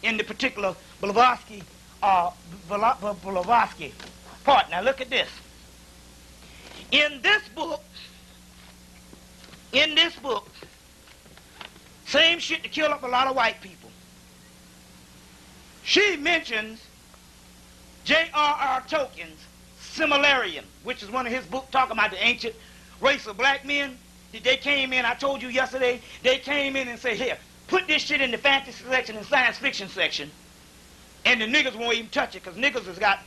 In the particular Blavatsky part. Now look at this. In this book, same shit to kill up a lot of white people. She mentions J.R.R. Tolkien's Silmarillion, which is one of his books talking about the ancient race of black men. They came in, I told you yesterday, they came in and said, here, put this shit in the fantasy section and science fiction section, and the niggas won't even touch it, because niggas has got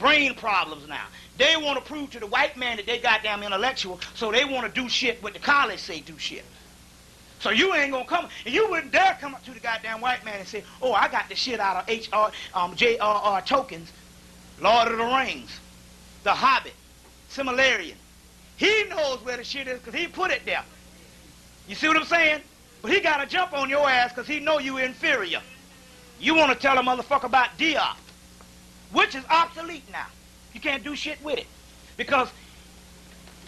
brain problems now. They want to prove to the white man that they goddamn intellectual, so they want to do shit what the college say do shit. So you ain't going to come, and you wouldn't dare come up to the goddamn white man and say, oh, I got the shit out of J.R.R. Tolkien's Lord of the Rings, The Hobbit, Silmarillion. He knows where the shit is because he put it there. You see what I'm saying? But he got to jump on your ass because he know you inferior. You want to tell a motherfucker about Diop, which is obsolete now. You can't do shit with it. Because,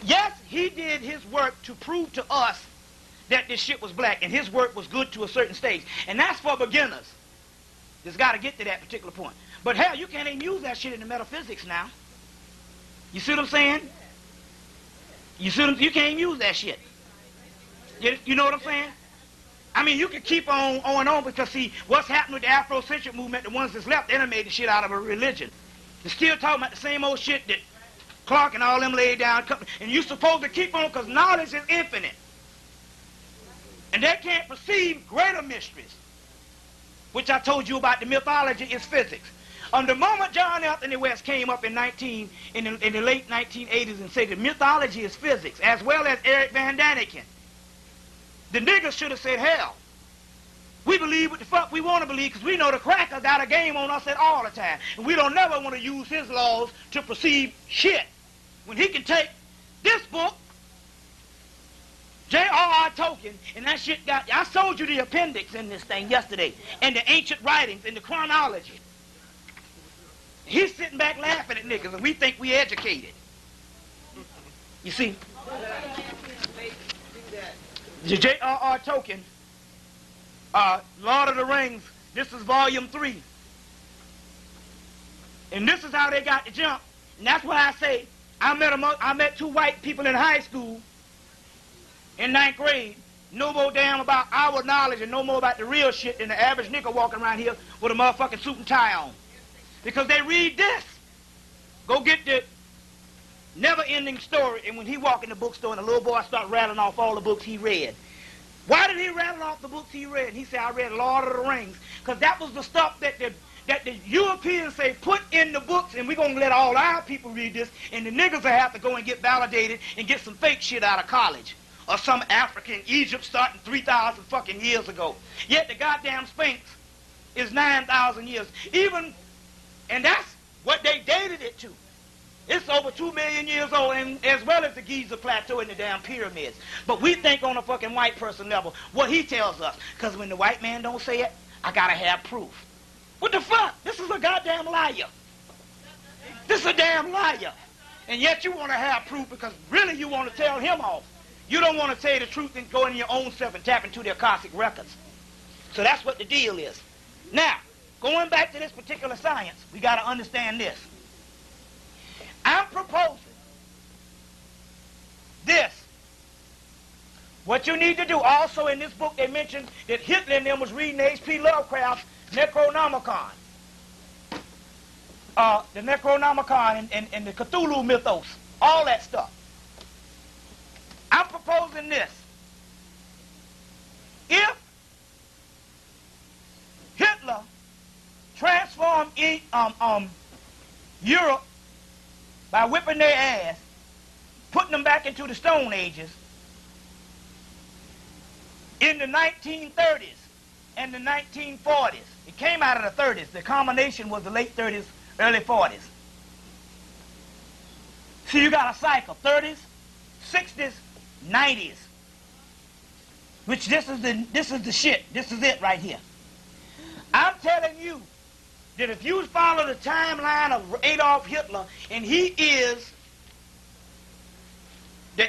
yes, he did his work to prove to us that this shit was black, and his work was good to a certain stage. And that's for beginners. Just got to get to that particular point. But hell, you can't even use that shit in the metaphysics now. You see what I'm saying? You can't use that shit. You know what I'm saying? I mean, you can keep on because, see, what's happened with the Afrocentric movement, the ones that's left, they done made the shit out of a religion. They're still talking about the same old shit that Clark and all them laid down. And you're supposed to keep on because knowledge is infinite. And they can't perceive greater mysteries, which I told you about. The mythology is physics. The moment John Anthony West came up in the late 1980s and said the mythology is physics, as well as Eric Van Daniken, the niggas should have said, hell, we believe what the fuck we want to believe because we know the cracker got a game on us at all the time. And we don't never want to use his laws to perceive shit. When he can take this book, J.R.R. Tolkien, and that shit I showed you the appendix in this thing yesterday, and the ancient writings, and the chronology. He's sitting back laughing at niggas, and we think we educated. You see? The J.R.R. Tolkien, Lord of the Rings, this is volume 3. And this is how they got the jump. And that's why I say, I met 2 white people in high school in 9th grade, no more damn about our knowledge and no more about the real shit than the average nigga walking around here with a motherfucking suit and tie on. Because they read this. Go get the never-ending story, and when he walk in the bookstore and the little boy start rattling off all the books he read. Why did he rattle off the books he read? He said, I read Lord of the Rings, because that was the stuff that the Europeans say put in the books, and we're going to let all our people read this, and the niggas will have to go and get validated and get some fake shit out of college. Or some African Egypt starting 3,000 fucking years ago. Yet the goddamn Sphinx is 9,000 years. And that's what they dated it to. It's over 2 million years old, and as well as the Giza Plateau and the damn pyramids. But we think on a fucking white person level what he tells us. Because when the white man don't say it, I gotta have proof. What the fuck? This is a goddamn liar. This is a damn liar. And yet you want to have proof because really you want to tell him off. You don't want to tell the truth and go in your own self and tap into the Akashic records. So that's what the deal is. Now, going back to this particular science, we got to understand this. I'm proposing this. What you need to do, also in this book they mentioned that Hitler and them was reading H.P. Lovecraft's Necronomicon. The Necronomicon and the Cthulhu mythos, all that stuff. I'm proposing this. If Hitler transformed Europe by whipping their ass, putting them back into the Stone Ages, in the 1930s and the 1940s, it came out of the 30s. The combination was the late 30s, early 40s. So you got a cycle, 30s, 60s, 90s, which this is the shit. This is it right here. I'm telling you that if you follow the timeline of Adolf Hitler, and he is the